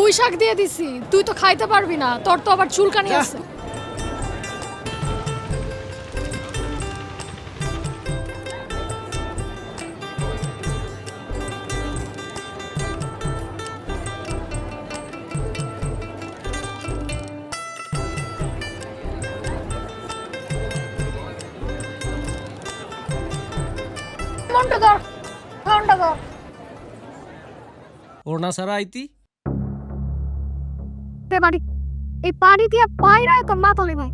পুঁই শাক দিয়ে দিছি, তুই তো খাইতে পারবি না, তোর তো আবার চুলকানি আছে। মনটা ধর, ঠান্ডা ধর। ওড়না ছাড়া আইতি বাড়ি এই পানি দিয়ে পায়রা তো মাতলে ভাই।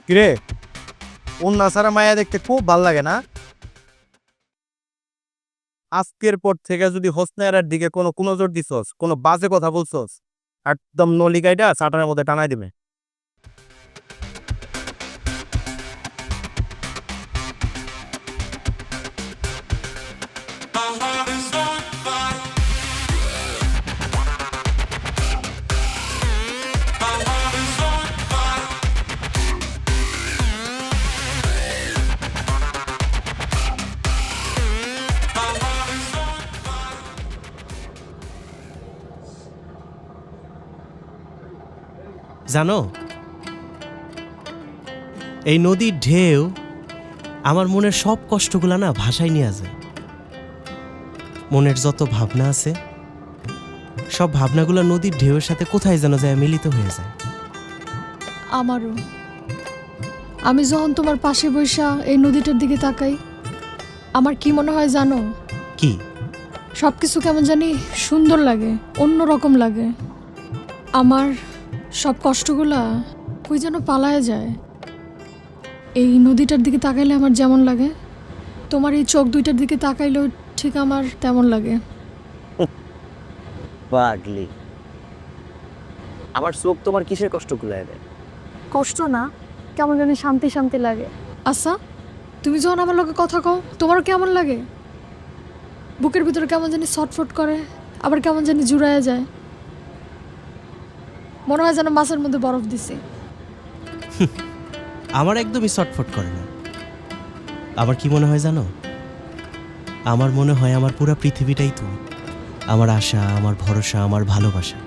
কিরে, ওন্না ছাড়া মায়া দেখতে খুব ভাল লাগে না? আজকের পর থেকে যদি হোসনায়ার দিকে কোনো নজর দিছস, কোনো বাজে কথা বলছস, একদম নলিকাইটা চাটানের মধ্যে টানাই দিবে। জানো, এই নদীর ঢেউ আমার মনের সব কষ্টগুলা না ভাষায় নিয়ে যায়। মনের যত ভাবনা আছে সব ভাবনাগুলো নদীর ঢেউয়ের সাথে কোথায় যেন যায় মিলিত হয়ে যায়। আমারও। আমি যখন তোমার পাশে বসা এই নদীটার দিকে তাকাই, আমার কি মনে হয় জানো? কি? সবকিছু কেমন জানি সুন্দর লাগে, অন্যরকম লাগে। আমার সব কষ্টগুলা কই যেন পালায় যায়। এই নদীটার দিকে তাকাইলে আমার যেমন লাগে, তোমার এই চোখ দুইটার দিকে তাকাইলেও ঠিক আমার তেমন লাগে। পাগলি, আমার চোখ তোমার কিসের কষ্ট গুলাই দেয়? কষ্ট না, কেমন জানি শান্তি শান্তি লাগে। আচ্ছা, তুমি যখন আমার লগে কথা কও, তোমারও কেমন লাগে? বুকের ভিতরে কেমন জানি ছটফট করে, আবার কেমন জানি জুড়ায় যায়। মনে হয় যেন মাছের মধ্যে বরফ দিছে। আমার একদমই ছটফট করে না। আমার কি মনে হয় জানো? আমার মনে হয় আমার পুরো পৃথিবীটাই তুমি। আমার আশা, আমার ভরসা, আমার ভালোবাসা,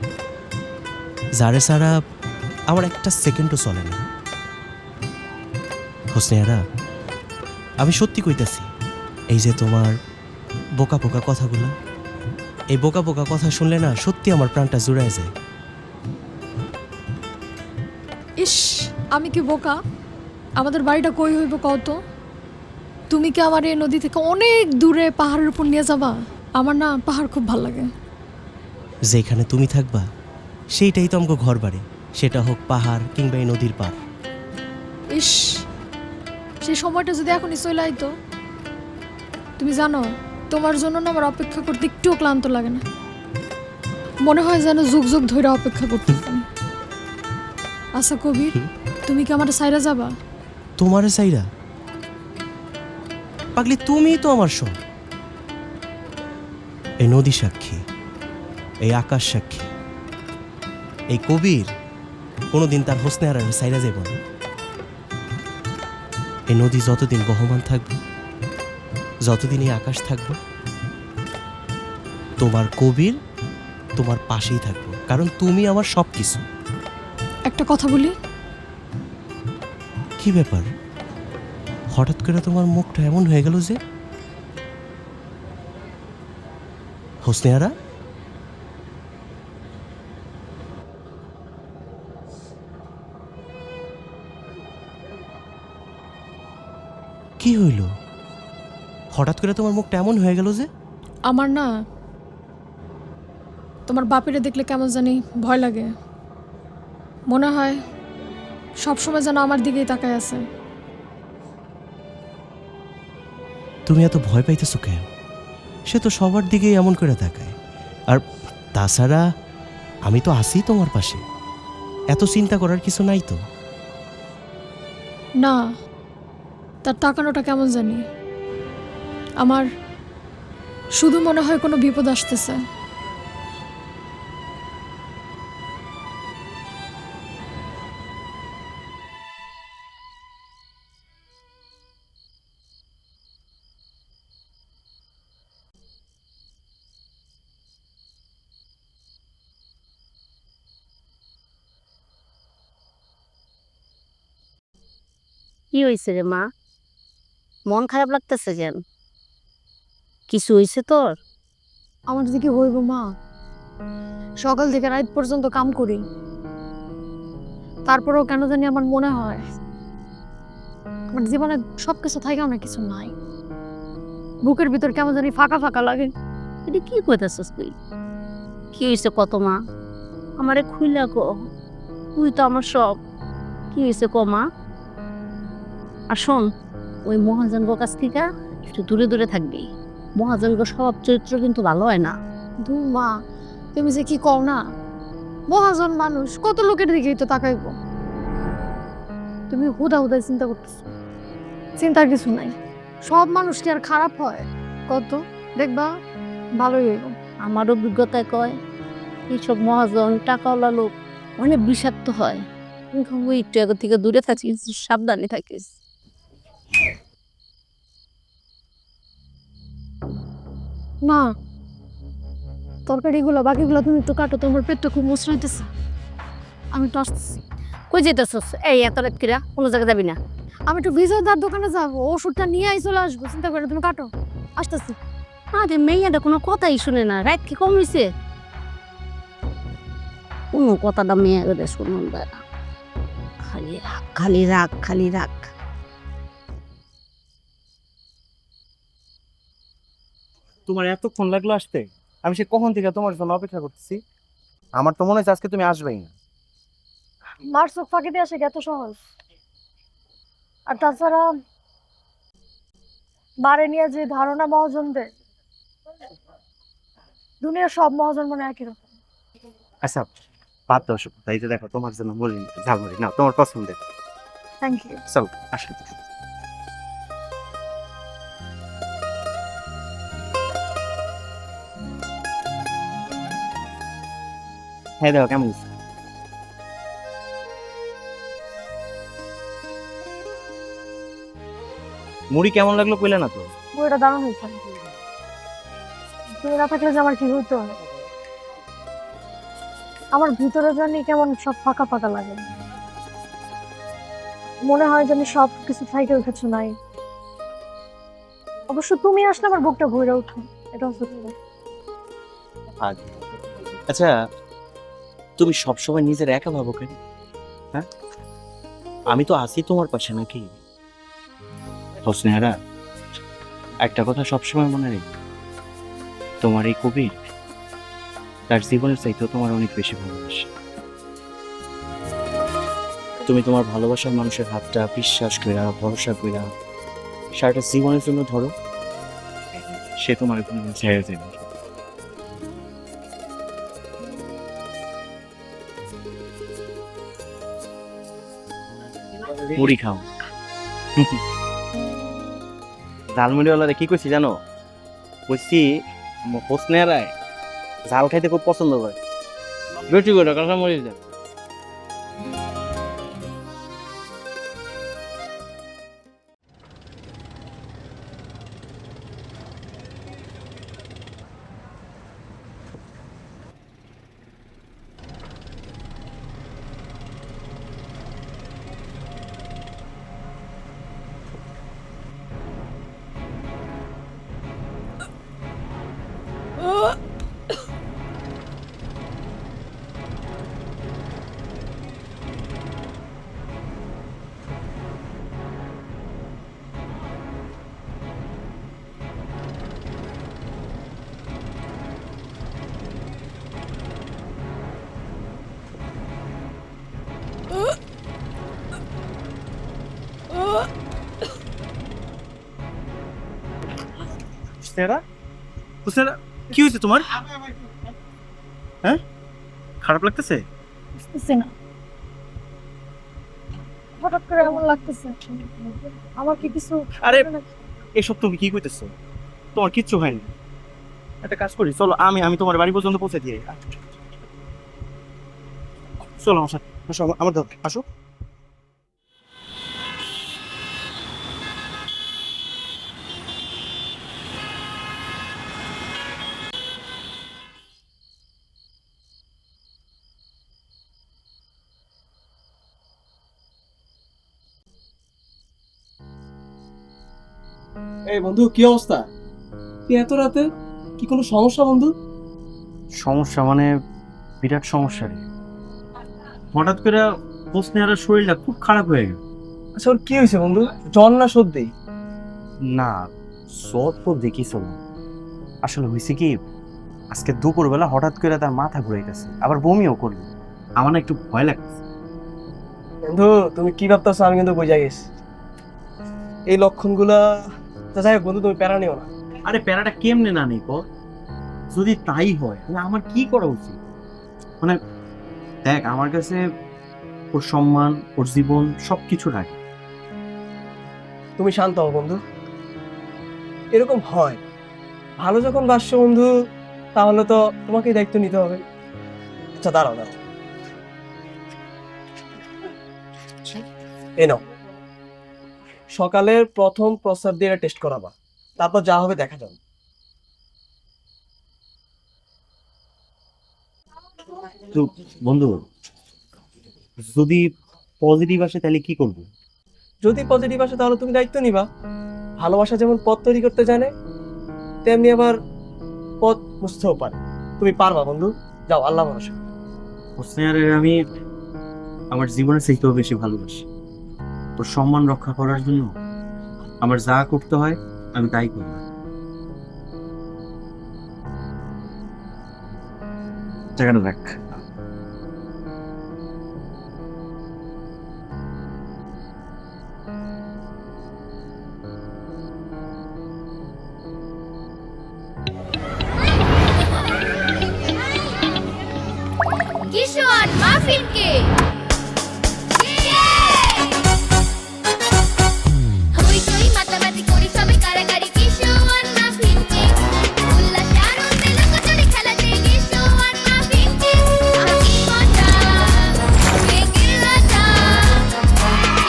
যারে ছাড়া আমার একটা সেকেন্ডও চলে না। হোসনিয়ারা, আমি সত্যি কইতাছি, এই যে তোমার বোকা বোকা কথাগুলো, এই বোকা বোকা কথা শুনলে না সত্যি আমার প্রাণটা জুড়ায় যায়। ইস, আমি কি বোকা? আমাদের বাড়িটা কই হইব কত? তুমি কি আমার এই নদী থেকে অনেক দূরে পাহাড়ের উপর নিয়ে যাবা? আমার না পাহাড় খুব ভালো লাগে। যেখানে তুমি থাকবা সেইটাই তো আমাকে ঘর বাড়ি, সেটা হোক পাহাড় কিংবা এই নদীর পার। ইস, সেই সময়টা যদি এখনই চলে আইতো। তুমি জানো, তোমার জন্য না আমার অপেক্ষা করতে একটুও ক্লান্ত লাগে না। মনে হয় যেন যুগ যুগ ধরে অপেক্ষা করতেছি। আচ্ছা কবির, তুমি কি আমার সাইরা যাবা? তোমারে সাইরা? পাগলি, তুমিই তো আমার সব। এই নদী সাক্ষী, এই আকাশ সাক্ষী, এই কবির কোনোদিন তার হোসনেহারা সাইরা যাব না। এই নদী যতদিন বহমান থাকবে, যতদিন এই আকাশ থাকবে, তোমার কবির তোমার পাশেই থাকবো, কারণ তুমি আমার সব কিছু। একটা কথা বলি, কি ব্যাপার, হঠাৎ করে তোমার মুখটা এমন হয়ে গেল যে? হোসনেহারা, কি হইল? হঠাৎ করে তোমার মুখটা এমন হয়ে গেল যে? আমার না তোমার বাপেরে দেখলে কেমন জানি ভয় লাগে। মনে হয় সবসময় যেন আমার দিকেই তাকায় আছে। তুমি এত ভয় পাইতেছো কেন? সে তো সবার দিকেই এমন করে তাকায়। আর তাছাড়া আমি তো আছি তোমার পাশে, এত চিন্তা করার কিছু নাই তো। না, তার তাকানোটা কেমন জানি, আমার শুধু মনে হয় কোনো বিপদ আসতেছে। কি হয়েছে রে মা? মন খারাপ লাগতেছে কেন? কিছু হয়েছে তোর? আমার দিকে হইব মা, সকাল থেকে রাত পর্যন্ত কাম করি, তারপরেও কেন জানি আমার মনে হয় আমার জীবনে সবকিছু থাকেও না কিছু নাই। বুকের ভিতর কেমন জানি ফাঁকা ফাঁকা লাগে। এটা কি কইতাছস তুই? কি হয়েছে কত মা? আমারে খুইলা কো, তুই তো আমার সব। কি হয়েছে ক মা? আর শোন, ওই মহাজনগো কাছ থেকে একটু দূরে দূরে থাকবি। মহাজনগো স্বভাব চরিত্র কিন্তু ভালো হয় না। ধু মা, তুমি যে কি কও না, মহাজন মানুষ কত লোকের দিকেই তো তাকাইব। তুমি হুদা হুদাই চিন্তা করতেছো, চিন্তার কিছু নাই। সব মানুষ কি আর খারাপ হয়? কত দেখবা ভালোই হইব। আমার অভিজ্ঞতায় কয় এইসব মহাজন টাকাওয়ালা লোক অনেক বিষাক্ত হয়। তুই একটু এগো থেকে দূরে থাকিস, সাবধানে থাকিস। মা, তরকারিগুলো বাকিগুলো তুমি একটু কাটো, তোমার পেটটা খুব মুচড়াইতেছে। আমি একটু আসতেছি। কই যেতেছস? এই এত রাত কিরা কোনো জায়গায় যাবি না। আমি একটু বিজয় দার দোকানে যাবো, ওষুধটা নিয়ে আই চলে আসবো। চিন্তা করে তুমি কাটো, আসতেছি। আরে মেয়েটা কোনো কথাই শুনে না, রাত কি কম হয়েছে? কোনো কথাটা মেয়ে শুনুন না, খালি রাগ খালি রাগ খালি রাগ। তোমার এতক্ষণ লাগলো আসতে? আমি সে কখন থেকে তোমার জন্য অপেক্ষা করতেছি। আমার তো মনে হচ্ছে আজকে তুমি আসবেই না। মার চোখ ফাঁকি দিয়ে আসে এত সহজ? আর তাছাড়া বারে নিয়ে যে ধারণা মহাজনদের, দুনিয়ার সব মহাজন মনে একই রকম। আচ্ছা, বাদ দাও সব। তাই যে দেখো, তোমার জন্য বলি ঝালমুড়ি না, তোমার পছন্দের। Thank you. চলো আসো। হ্যাঁ দেখো কেমন হয়েছে। মুড়ি কেমন লাগলো কইলে না তো? বইটা দারুণ হয়েছে। তুমি না থাকলে যে আমার কি হইতো, আমার ভিতরে জানি কেমন সব ফাঁকা ফাঁকা লাগে। মনে হয় জানি সব কিছু থাইকেও কিছু নাই। অবশ্য তুমি আসলে আমার বুকটা ভরে ওঠে, এটা সত্যি। আচ্ছা, তুমি সবসময় নিজের একা ভাবো কেন? হ্যাঁ, আমি তো আছি তোমার পাশে নাকি? হোসনেহারা, একটা কথা সবসময় মনে রেখো, তোমার এই কবির তার জীবনের চাইতেও তোমার অনেক বেশি ভালোবাসে। তুমি তোমার ভালোবাসার মানুষের হাতটা বিশ্বাস কইরা ভরসা কইরা সারাটা জীবনের জন্য ধরো, সে তোমার কোনো ছেড়ে দেবে না। মুড়ি খাও। ঝালমুড়িওয়ালারে কি কইছি জানো? কইছি হোসনেহারায় ঝাল খাইতে খুব পছন্দ করে, বেশি করে কাঁচা মরিচ দেন। হোসনেরা, হোসনেরা কি হয়েছে তোমার? হ্যাঁ, খারাপ লাগতেছে? বুঝতেছি না, হঠাৎ করে এমন লাগতেছে। আমার কি কিছু আরে এসব তুমি কি কইতেছো? তোমার কিচ্ছু হয়নি। একটা কাজ করি, চলো আমি তোমার বাড়ি পর্যন্ত পৌঁছে দিয়ে চলো আমার সাথে, আসো আমার দাও, আসো। এই বন্ধু, কি অবস্থা? তুই এত রাতে, কি কোনো সমস্যা বন্ধু? সমস্যা মানে বিরাট সমস্যা রে। হঠাৎ করে হোসনেরার শরীরটা খুব খারাপ হয়ে গেল। আচ্ছা, ওর কি হয়েছে বন্ধু? জ্বর না সর্দি? না, জ্বর তো দেখিস না। আসলে হয়েছে কি, আজকে দুপুরবেলা হঠাৎ করে তার মাথা ঘুরাইতেছে, আবার বমিও করলো। আমার না একটু ভয় লাগছে। বন্ধু, তুমি কি ভাবতেছো আমি কিন্তু বোঝা গেছি এই লক্ষণগুলা। তা যাই হোক বন্ধু, তুমি প্যারা নিও না। আরে প্যারাটা কেমনে না নেই কর? যদি তাই হয় তাহলে আমার কি করা উচিত? মানে দেখ, আমার কাছে ওর সম্মান, ওর জীবন সবকিছু রাখে। তুমি শান্ত হও বন্ধু, এরকম হয়। ভালো যখন বাসছো বন্ধু, তাহলে তো তোমাকেই দায়িত্ব নিতে হবে। আচ্ছা দাঁড়াও দাঁড়াও, এই নাও, সকালের প্রথম প্রস্রাব দিয়ে টেস্ট করাবা, তারপর যা হবে দেখা যাবে। তো বন্ধু, যদি পজিটিভ আসে তাহলে কি করবো? যদি পজিটিভ আসে তাহলে তুমি দায়িত্ব নিবা। ভালোবাসা যেমন পথ তৈরি করতে জানে, তেমনি আবার পথ বুঝতেও পারে। তুমি পারবা বন্ধু, যাও, আল্লাহ ভরসা। হোসনেয়ারের আমি আমার জীবনের চাইতেও বেশি ভালোবাসি। ওর সম্মান রক্ষা করার জন্য আমার যা করতে হয় আমি তাই করব। জায়গাটা দেখ। কিশোর মাফিন কেক হই হই মাতামাতি করি সবে কারাকারি কিশোর মাফিন কেক উল্লাসে আনন্দে লুকোচুরি খেলাতে কিশোর মাফিন কেক আকি মজা কেকের রাজা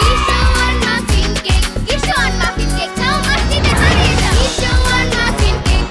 কিশোর মাফিন কেক নাও মাস্তিতে হারিয়ে যাও কিশোর মাফিন কেক।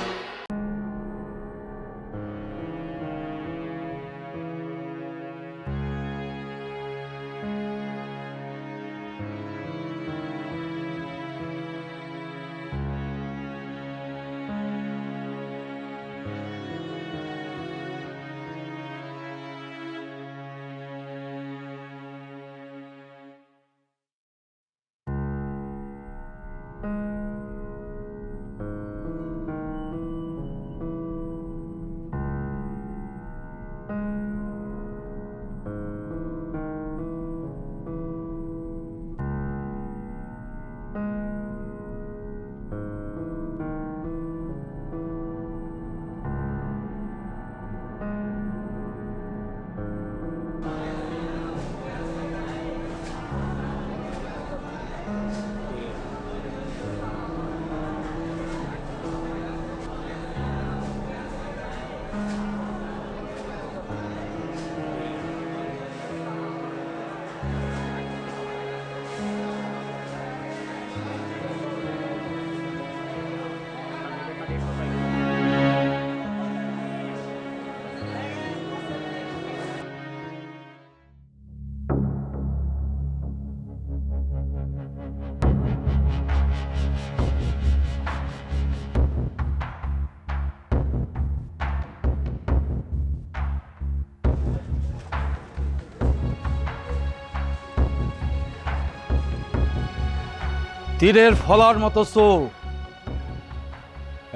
তীরের ফলার মতো চোখ,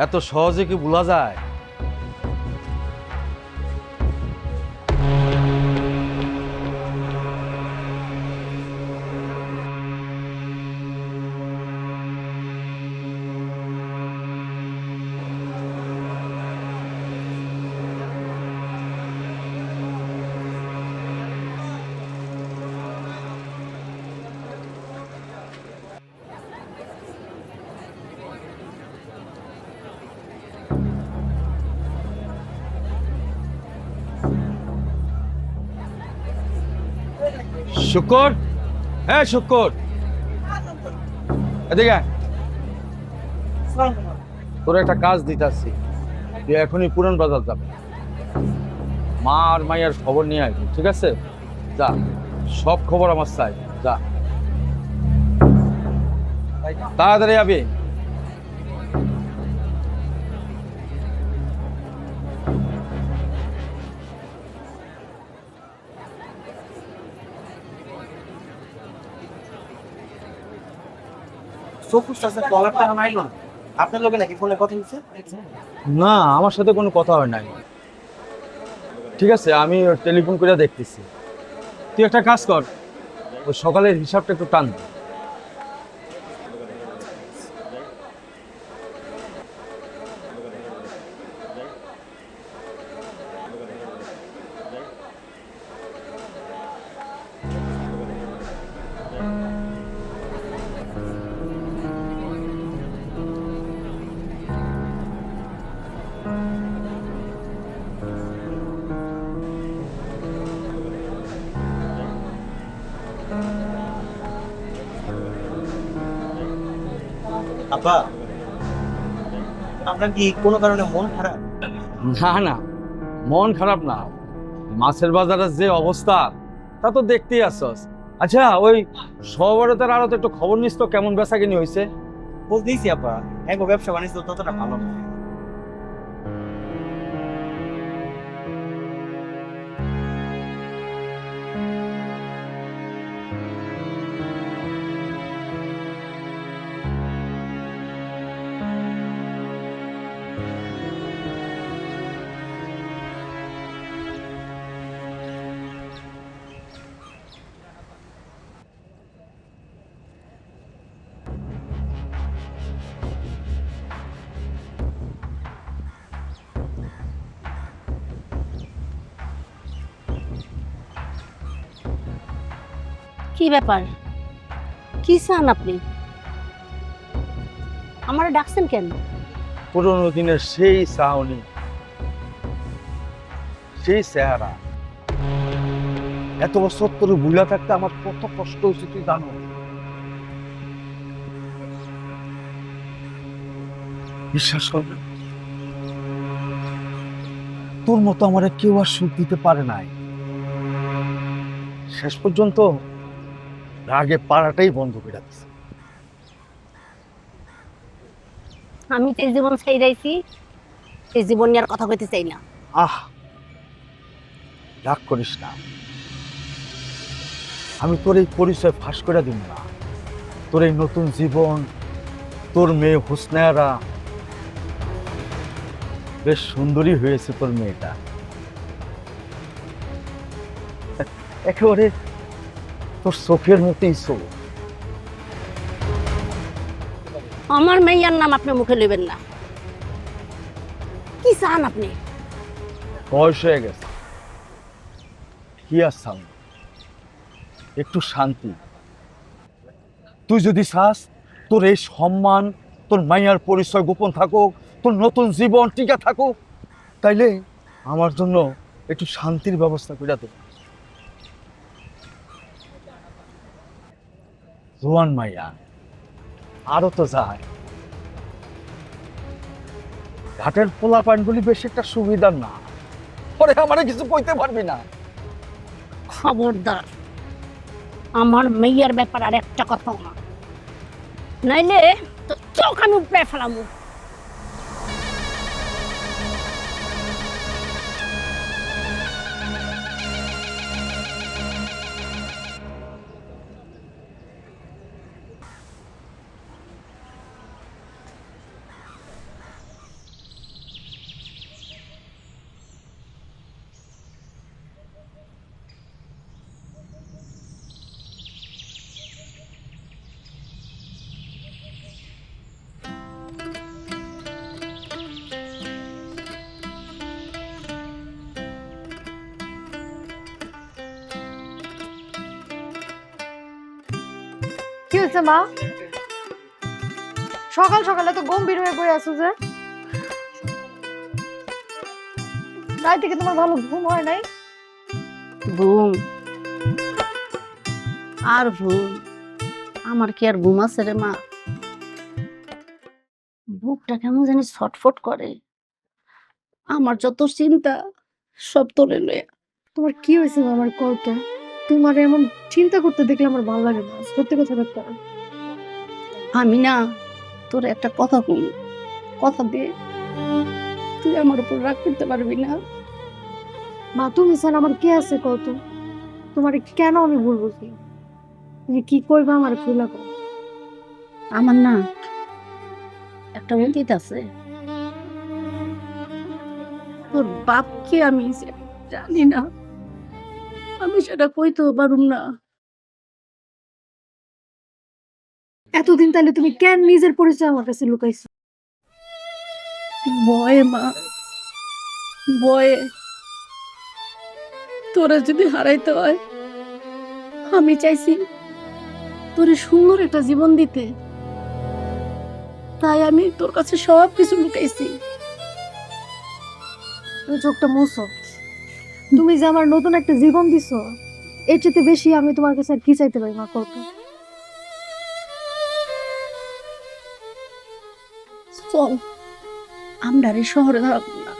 এত সহজে কি ভোলা যায়? শুকর, হ্যাঁ শুকর, এদিকে আয়। তোর একটা কাজ দিতেছি, তুই এখনই পুরান বাজার যাবে, মা আর মাইয়ার খবর নিয়ে আসবি, ঠিক আছে? যা, সব খবর আমার চাই, যা তাড়াতাড়ি যাবি। সফুস চাষের কলার টাকা নাই না আপনার লোকে নাকি ফোনে কথা হচ্ছে? না, আমার সাথে কোনো কথা হয় নাই। ঠিক আছে, আমি টেলিফোন করে দেখতেছি। তুই একটা কাজ কর, ওই সকালের হিসাবটা একটু টান দে। আপা, আপনার কি কোনো কারণে মন খারাপ? না না, মন খারাপ না, মাছের বাজারের যে অবস্থা তা তো দেখতেই আসছস। আচ্ছা, ওই সবরতের আরো তো একটু খবর নিস তো, কেমন বেচা কিনি হয়েছে? বলতেইছি আপা, এগো ব্যবসা বাণিজ্য ততটা ভালো না। কি ব্যাপার? কি চান আপনি? আমারে ডাকছেন কেন? পুরোনো দিনের সেই চাহনি, সেই চেহারা, এত বছর তোর ভুলা থাকতে আমার কত কষ্ট হয়েছে তুই জানো? বিশ্বাস কর, তোর মতো আমার কেউ আর সুখ দিতে পারে নাই। শেষ পর্যন্ত রাগে পাড়াটাই বন্ধ করে দিচ্ছে। আমি তো এই জীবন ছাইরাইছি, এই জীবন নিয়ে আর কথা কইতে চাই না। আহ, রাগ করিস না, আমি তোর এই পরিচয় ফাঁস করে দিব না। তোর এই নতুন জীবন, তোর মেয়ে হুসনায়ারা, বেশ সুন্দরী হয়েছে তোর মেয়েটা, একেবারে তোর চোখের মতোই চোখ। আমার মেয়ের নাম আপনি মুখে লইবেন না। কি চান আপনি? বয়স হয়ে গেছে, কি আর চাও? একটু শান্তি। তুই যদি চাস তোর এই সম্মান, তোর মাইয়ার পরিচয় গোপন থাকুক, তোর নতুন জীবন টিকা থাকুক, তাইলে আমার জন্য একটু শান্তির ব্যবস্থা করে দে। জোয়ান মাইয়া, আরো তো যায়। ঘাটের পোলা পানগুলি বেশি একটা সুবিধার না, পরে আমারে কিছু কইতে পারবি না। খবরদার, আমার মেয়ের ব্যাপার আর একটা কথা না, নাইলে তো চোখ আমি উপড়ে ফেলামু। কি হয়েছে মা? সকাল সকালে তো গম্ভীর হয়ে বই আছো যে, রাত থেকে তোমার ভালো ঘুম হয় নাই? ঘুম আর ঘুম আমার কি আর ঘুম আছে রে মা? বুকটা কেমন জানি ছটফট করে। আমার যত চিন্তা সব তোরে লয়ে। তোমার কি হয়েছে মা? আমার কত তোমার এমন চিন্তা করতে দেখলে আমার ভালো লাগে না, সত্যি কথা বলতে। আমি না তোর একটা কথা কই, কথা দে, তুই আমার উপর রাগ করতে পারবি না? মা তুমি স্যার আমার কে আছে কত? তোমার কেন আমি বলবো কি? তুমি কি করবা আমার খুলা কর। আমার না একটা অতীত আছে, তোর বাপকে আমি জানি না, আমি সেটা কইতেও পারুম না। এতদিন তাহলে তুমি কেন নিজের পরিচয় আমার কাছে লুকাইছো? ভয়ে মা, ভয়ে। তোরা যদি হারাইতে হয়, আমি চাইছি তোরে সুন্দর একটা জীবন দিতে, তাই আমি তোর কাছে সব কিছু লুকাইছি। তুমি চোখটা মুছো। তুমি যে আমার নতুন একটা জীবন দিছো, এর চেয়ে বেশি আমি তোমার কাছে আর কি চাইতে পারি মা কত? চল আমরা এই শহরে থাকবো না,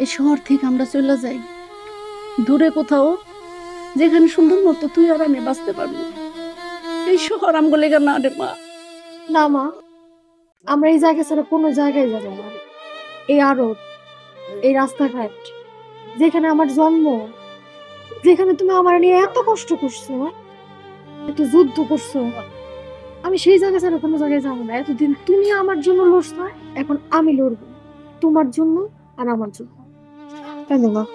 এই শহর থেকে আমরা চলে যাই দূরে কোথাও, যেখানে সুন্দর মতো তুই আর আমি বাঁচতে পারবো। এই শহর আমগো লেগে না রে মা। না মা, আমরা এই জায়গা ছাড়া কোনো জায়গায় যাবো না। এই আড়ত, এই রাস্তাঘাট, যেখানে আমার জন্ম, যেখানে তুমি আমার নিয়ে এত কষ্ট করছো, একটা যুদ্ধ করছো, আমি সেই জায়গা ছাড়া কোনো জায়গায় যাবো না। এতদিন তুমি আমার জন্য লড়ছো, এখন আমি লড়বো তোমার জন্য আর আমার জন্য। কেন মা?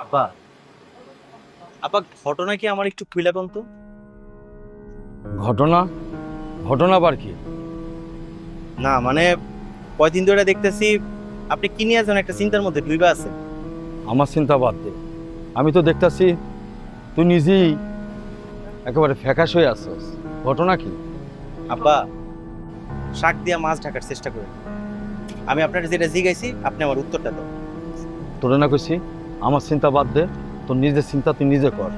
আপা, আপা ঘটনা কি আমার একটু খুইলা কোন তো? ঘটনা? ঘটনা আবার কি? না মানে কয়দিন ধরে দেখতেছি আপনি কি নিয়ে যেন একটা চিন্তার মধ্যে ডুইবা আছেন। আমার চিন্তা বাদ দে, আমি তো দেখতাছি তুই নিজেই একেবারে ফ্যাকাশ হয়ে আসছিস। ঘটনা কি? আব্বা, শাক দিয়া মাছ ঢাকার চেষ্টা করেন। আমি আপনার যেটা জিগাইছি আপনি আমার উত্তরটা দাও। তোরে না কইছি আমার চিন্তা বাদ দে, তোর নিজের চিন্তা তুই নিজে কর।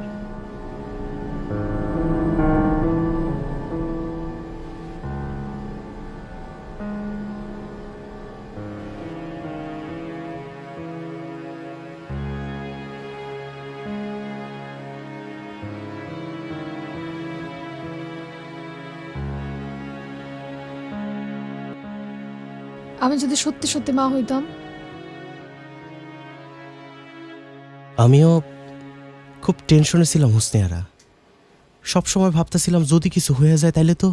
আমি যদি সত্যি সত্যি মা হইতাম, আমিও খুব টেনশনে ছিলাম হোসনিয়ারা। সবসময় ভাবতেছিলাম যদি কিছু হয়ে যায় তাইলে তো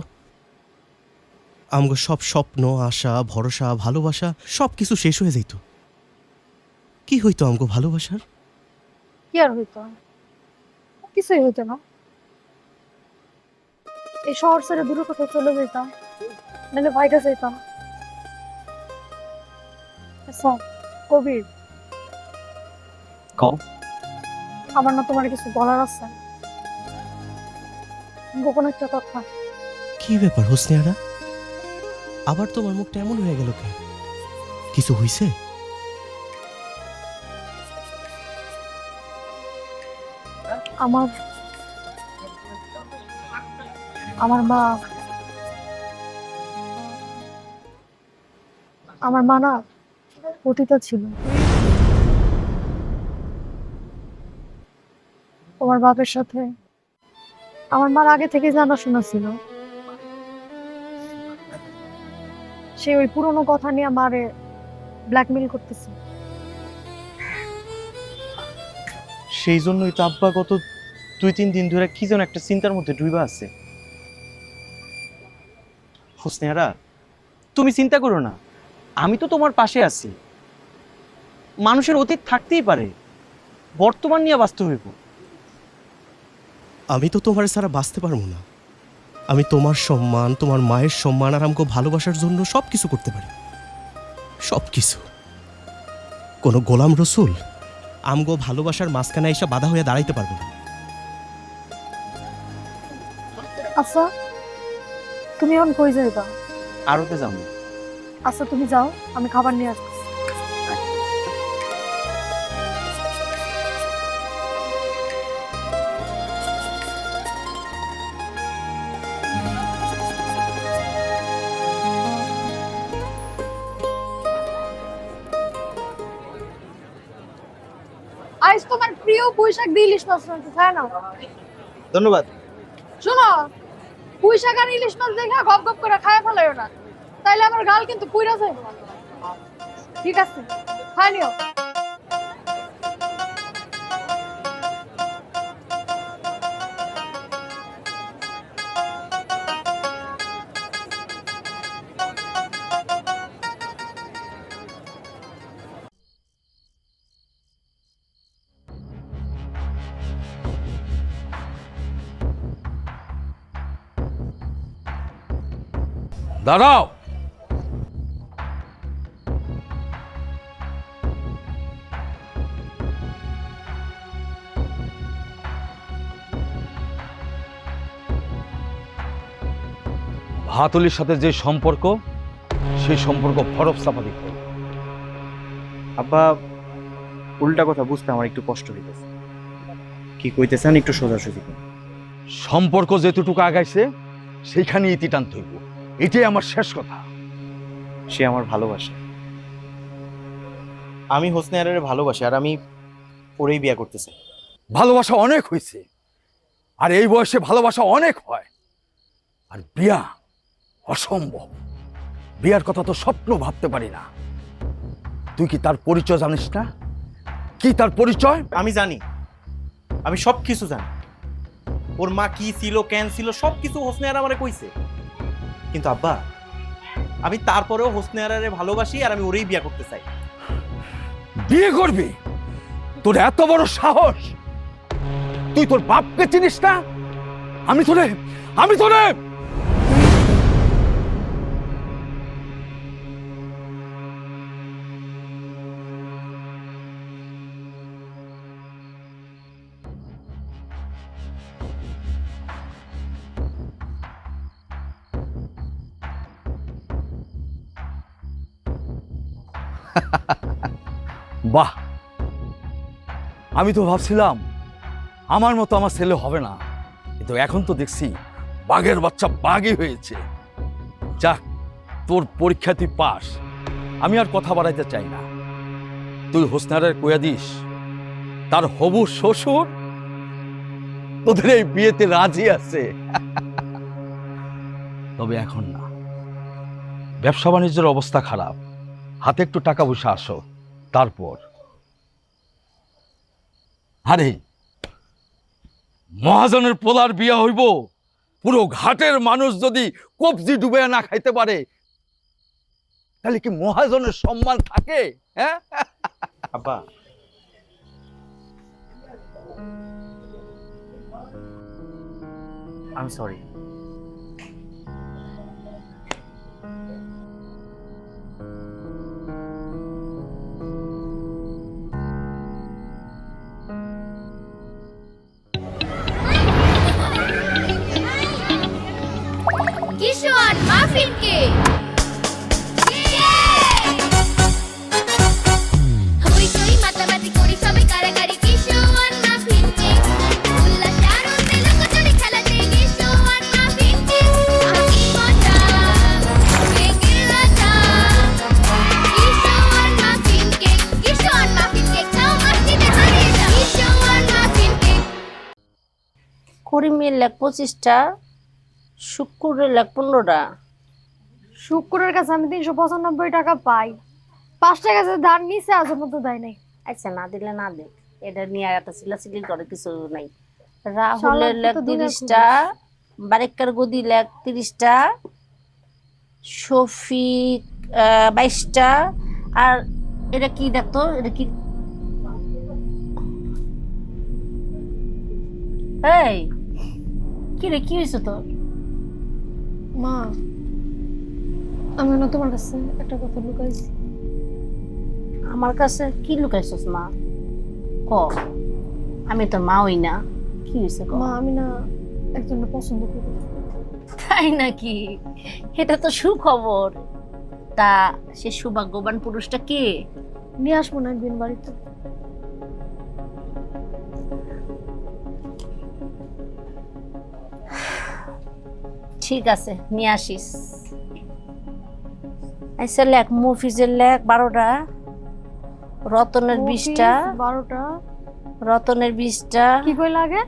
আমগো সব স্বপ্ন, আশা, ভরসা, ভালোবাসা সব কিছু শেষ হয়ে যাইত। কি হইতো আমগো ভালোবাসার? কি আর হইতো? কিছুই হইতো না। এই শহর ছেড়ে দূরে কোথাও চলে যেতাম, নাহলে ভাইটা যেতাম। আচ্ছা কবির, কও। আমার না তোমার কিছু বলার আছে, গোপন একটা কথা। কি ব্যাপার হোসনিয়ারা? আবার তোমার মুখটা এমন হয়ে গেল কে? কিছু হইছে? আমার আমার মা আমার মা না পতিতা ছিল। তোমার বাপের সাথে আমার মার আগে থেকে জানাশোনা ছিল। সে ওই পুরনো কথা নিয়ে মারে ব্ল্যাকমেল করতেছে। সেই জন্যই তো আব্বা গত 2-3 দিন ধরে কি যেন একটা চিন্তার মধ্যে ডুইবা আছে। হোসনিয়ারা, তুমি চিন্তা করো না, আমি তো তোমার পাশে আছি। মানুষের অতীত থাকতেই পারে, বর্তমান নিয়ে বাঁচতে হইব। আমি তো তোমার ছাড়া বাঁচতে পারবো না। আমি তোমার সম্মান, তোমার মায়ের সম্মান আর আমগো ভালোবাসার জন্য সব কিছু করতে পারি, সব কিছু। কোনো গোলাম রসুল আমগো ভালোবাসার মাঝখানে এসে বাধা হয়ে দাঁড়াইতে পারবো না। আচ্ছা তুমি এখন কই যাইবা? আরতে যাবো। আচ্ছা তুমি যাও, আমি খাবার নিয়ে আসবো। আজ তোমার প্রিয় পুঁইশাক দিয়ে ইলিশ মাছ রান্না, তাই না? ধন্যবাদ। শোনো, পুঁইশাক আর ইলিশ মাছ দেখা গপ গপ করে খায় ফেলাইও না, তাইলে আমার গাল কিন্তু পুইরা যাবে। ঠিক আছে, খাই নিও। দাঁড়াও। হাতুলির সাথে যে সম্পর্ক, সেই সম্পর্ক ফরফ চাপা দিতে হবে। আব্বা, উল্টা কথা বুঝতে আমার একটু কষ্ট হইতেছে। কি কইতেছেন একটু সোজাসুজি করুন। সম্পর্ক যেতটুকু আগাইছে সেইখানে ইতি টানতে হইব, এটাই আমার শেষ কথা। সে আমার ভালোবাসে, আমি হোসনে আরারে ভালোবাসি, আর আমি ওরেই বিয়ে করতে চাই। ভালোবাসা অনেক হয়েছে, আর এই বয়সে ভালোবাসা অনেক হয়, আর বিয়া অসম্ভব। বিয়ার কথা তো স্বপ্ন ভাবতে পারি না। তুই কি তার পরিচয় জানিস না? কি তার পরিচয়? আমি জানি, আমি সব কিছু জানি। ওর মা কি ছিল, কেন ছিল, সব কিছু হোসনে আরা আমারে কইছে। কিন্তু আব্বা, আমি তারপরেও হোসনে আরারে ভালোবাসি, আর আমি ওরেই বিয়ে করতে চাই। বিয়ে করবি? তোর এত বড় সাহস! তুই তোর বাপকে চিনিস না? আমি তোরে বাহ, আমি তো ভাবছিলাম আমার মতো আমার ছেলে হবে না, কিন্তু এখন তো দেখছি বাঘের বাচ্চা বাঘই হয়েছে। যাক, তোর পরীক্ষা তুই পাস, আমি আর কথা বাড়াইতে চাই না। তুই হোসনারের কইয়া দিস তার হবু শ্বশুর তোদের এই বিয়েতে রাজি আছে। তবে এখন না, ব্যবসা বাণিজ্যের অবস্থা খারাপ, হাতে একটু টাকা পয়সা আসো, তারপর। আরে মহাজনের পোলার বিয়া হইব, পুরো ঘাটের মানুষ যদি কবজি ডুবে না খাইতে পারে, তাহলে কি মহাজনের সম্মান থাকে? হ্যাঁ আব্বা, আমি সরি। কিশোর মাফিন কেক হইচই মাতামাতি করি সবে কারাকারি কিশোর মাফিন কেক উল্লাসে আনন্দে লুকোচুরি খেলাতে কিশোর মাফিন কেক আকি মজা কেকের রাজা কিশোর মাফিন কেক খাও মাস্তিতে হারিয়ে যাও কিশোর মাফিন কেক করিমের লেখ 25টা, শুক্কুরের লেখ 15টা। শুক্রের কাছে আমি 395 টাকা পাই, 5 টাকা যে ধার নিচে আজ পর্যন্ত দেয় নাই। আচ্ছা, না দিলে না দে, এটা নিয়ে এত চিল্লাচিল্লি করে কিছু নাই। রাহুলের লেখ 30টা, বারেক্কার গদি লেখ 30টা, শফিক 22টা। আর এটা কি দেখতো, এটা কি? এই কি রে, কি হয়েছে তোর? মা, আমি না তোমার কাছে একটা কথা লুকাইছি। আমার কাছে কি লুকাইছিস মা? ক, আমি তোর মা হই না, কি হয়েছে ক? মা আমি না একজনকে পছন্দ করি। তাই নাকি? এটা তো সুখবর। তা সে সৌভাগ্যবান পুরুষটা কে? নিয়ে আসবো না একদিন বাড়িতে। ঠিক আছে, নিয়ে আসিস। আচ্ছা লেখ, মফিজের লেখ 12টা, রতনের 20টা, 12টা। রতনের 20টা, কি কই লাগে?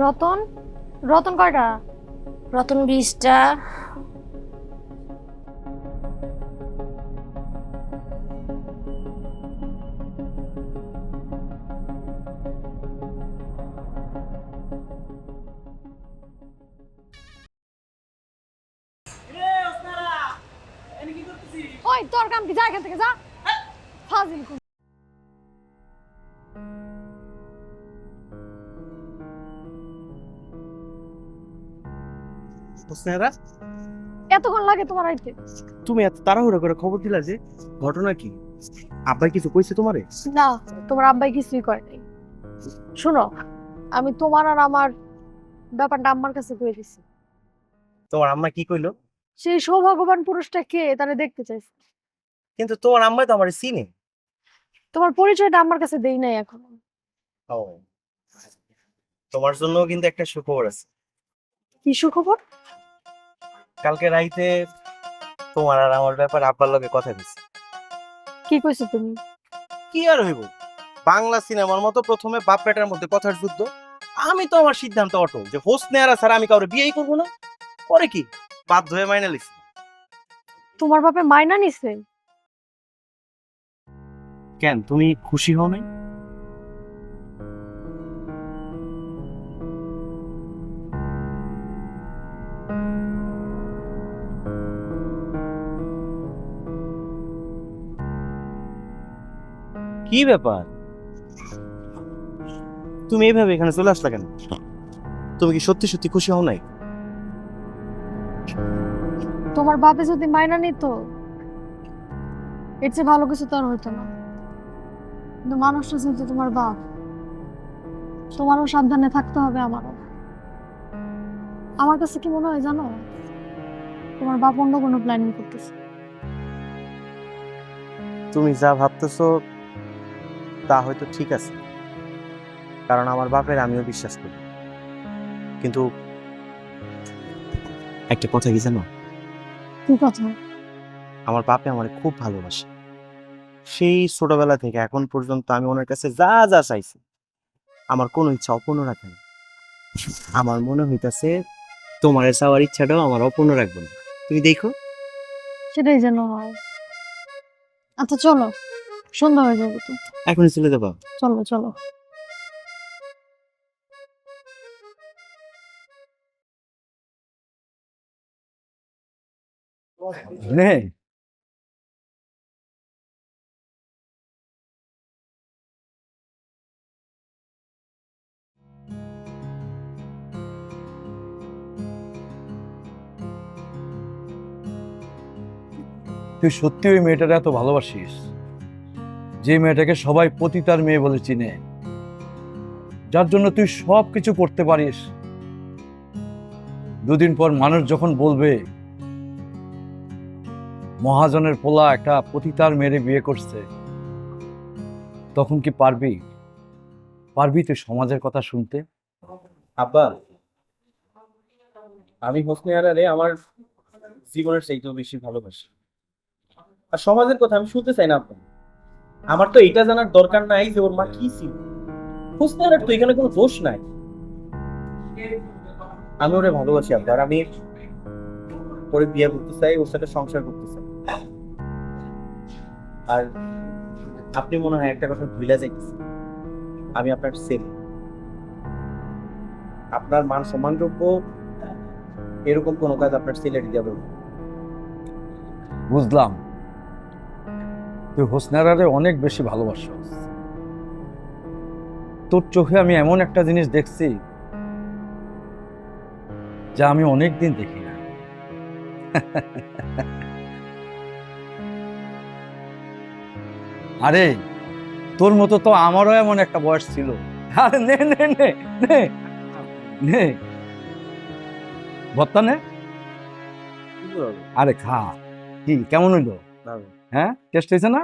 রতন রতন কয়টা? রতন 20টা, ওই তোর কাম কি, যা এখান থেকে যা। ফাজিল কোন। হোসনেহারা, এতক্ষণ লাগে তোমার আইতে? তুমি এত তাড়াহুড়ো করে খবর দিলা যে, ঘটনা কি? আব্বাই কিছু কইছে তোমারে? না, তোমার আব্বাই কিছুই করে নাই। শুনো, আমি তোমার আর আমার ব্যাপারটা আম্মার কাছে কয়ে দিছি। তোমার আম্মা কি কইলো? সেই সৌভাগ্যবান পুরুষটা কে তারা দেখতে চাইছে। কিন্তু তোমার আম্মাই তো আমারে চিনে। তোমার পরিচয়টা আমার কাছে দেই নাই এখনো। ও, তোমার জন্য কিন্তু একটা সুখবর আছে। কি সুখবর? কালকে রাইতে তোমার আর আমার ব্যাপার আব্বার লগে কথা দিছি। কি কইছো তুমি? কি আর হইব, বাংলা সিনেমার মতো প্রথমে বাপ বেটার মধ্যে কথার যুদ্ধ। আমি তো আমার সিদ্ধান্ত অটল যে হোসনেহারা ছাড়া আমি কাউরে বিয়েই করবো না। পরে কি বাধ্য হয়ে মাইনা লিছি। তোমার বাপে মাইনা নিছে? কেন, তুমি খুশি হও নাই? কি ব্যাপার, তুমি এইভাবে এখানে চলে আসলা কেন? তুমি কি সত্যি সত্যি খুশি হও নাই? তোমার বাপে যদি মাইনা নিত, এর চেয়ে ভালো কিছু তো আর হইতো না। কিন্তু মানুষটা যেহেতু তোমার বাপ, তোমারও সাবধানে থাকতে হবে, আমারও। আমার কাছে কি মনে হয় জানো, তোমার বাপ অন্য কোনো প্ল্যানিং করতেছে। তুমি যা ভাবতেছো তা হয়তো ঠিক আছে, কারণ আমার বাপের আমিও বিশ্বাস করি। কিন্তু একটা কথা কি জানো, কি কথা? আমার বাপে আমার খুব ভালোবাসে। সেই ছোটবেলা থেকে এখন পর্যন্ত আমি ওনার কাছে যা যা চাইছি, আমার কোনো ইচ্ছা অপূর্ণ রাখে না। আমার মনে হইতাছে তোমার চাওয়ার ইচ্ছাটাও আমার অপূর্ণ রাখবো না। তুমি দেখো। সেটাই যেন হয়। আচ্ছা চলো, সন্ধ্যা হয়ে যাবে তো। এখনই চলে যাবা? চলো চলো। নে, তুই সত্যি ওই মেয়েটাকে এত ভালোবাসিস, যে মেয়েটাকে সবাই পতিতার মেয়ে বলে চিনে, যার জন্য তুই সব কিছু করতে পারিস। দুদিন পর মানুষ যখন বলবে মহাজনের পোলা একটা পতিতার মেয়েরে বিয়ে করছে, তখন কি পারবি তুই সমাজের কথা শুনতে? আব্বা, আমি হোসনেহারারে আমার জীবনের চাইতেও বেশি ভালোবাসি। আর সমাজের কথা আমি শুনতে চাই না আব্বা। আমার তো এটা জানার দরকার নাই যে ওর মা কি ছিল। হোসনেহারার তো এখানে কোনো দোষ নাই। আমি ওরে ভালোবাসি আব্বা, আর আমি ওরে বিয়ে করতে চাই, ওর সাথে সংসার করতে চাই। আর আপনি মনে হয় একটা কথা ভুলে যাইতেছেন, আমি আপনার ছেলে। আপনার মান সম্মানযোগ্য এরকম কোনো কাজ আপনার ছেলের দিয়ে বলবো। বুঝলাম, তুই হোসনারারে অনেক বেশি ভালোবাসিস। তোর চোখে আমি এমন একটা জিনিস দেখছি যা আমি অনেকদিন দেখি না। আরে তোর মতো তো আমারও এমন একটা বয়স ছিল। আরে নে নে নে নে নে ভর্তা নে। আরে খা, কি কেমন হইলো? হ্যাঁ, টেস্ট হয়েছে না?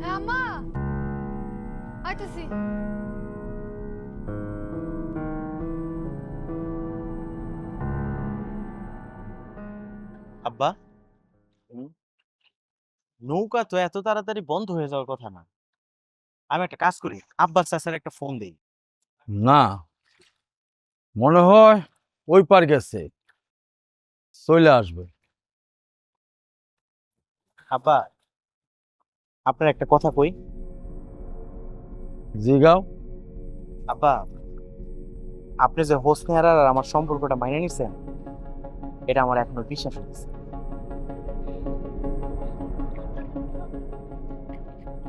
হ্যাঁ মা, আইতেছি। আব্বা, নৌকা তো এত তাড়াতাড়ি বন্ধ হয়ে যাওয়ার কথা না। আমি একটা কাজ করি, আব্বার চাচার একটা ফোন দেই। না, মনে হয় ওই পার গেছে, চলে আসবে। আব্বা, আপনার একটা কথা কই। জিগাও। আব্বা, আপনি যে হোসনে আর আমার সম্পর্কটা মাইনে নিছেন, এটা আমার এখনো বিশ্বাস হচ্ছে।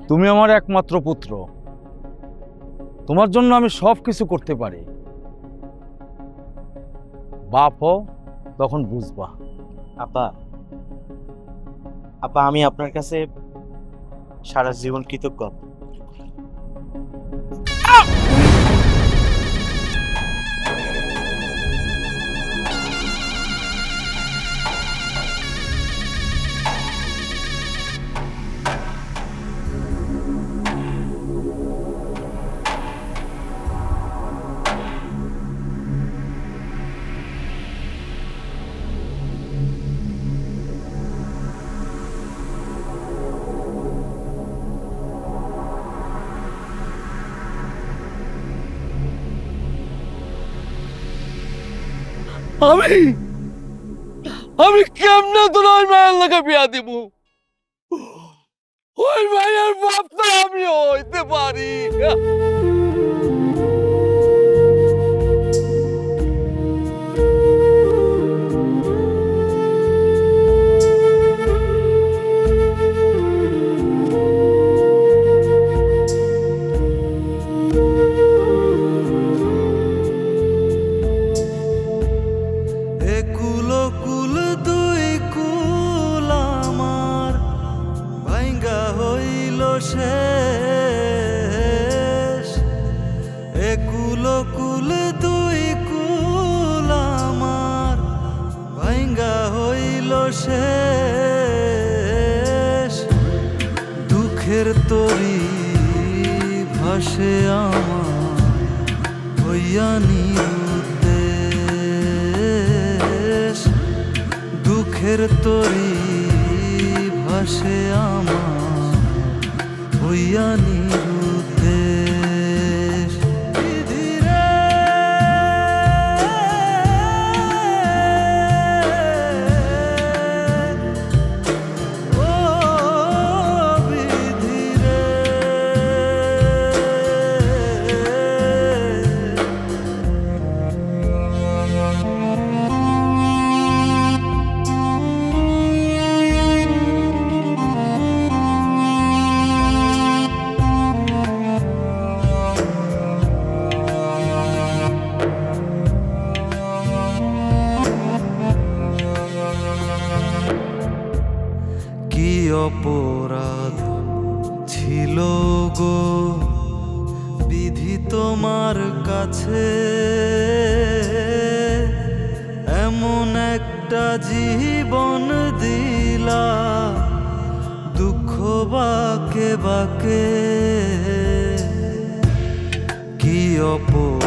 তুমি আমার একমাত্র পুত্র, তোমার জন্য আমি সব কিছু করতে পারি। বাপ হও, তখন বুঝবা। আব্বা, আব্বা, আমি আপনার কাছে সারা জীবন কৃতজ্ঞ। আমি আমি কেমনে তোর ওই মায়ের লাগে বিয়া দিব? ওই মায়ের বাপ তো আমি হইতে পারি। একুলো কুল দুই কুল আমার ভাঙ্গা হইল শেষ। একুলো কুল দুই কুল আমার ভাঙ্গা হইল শেষ। দুঃখের তরি ভাসে আমার হইয়া নিরুদ্দেশ। দুঃখের তরি ভাসে আমার হইয়া নিরুদ্দেশ। বিধিরে ও বিধিরে কি অপরাধ ছিল গো বিধি তোমার কাছে? এমন একটা জীবন দিলা দুঃখ বাকে বাকে। কি অপরাধ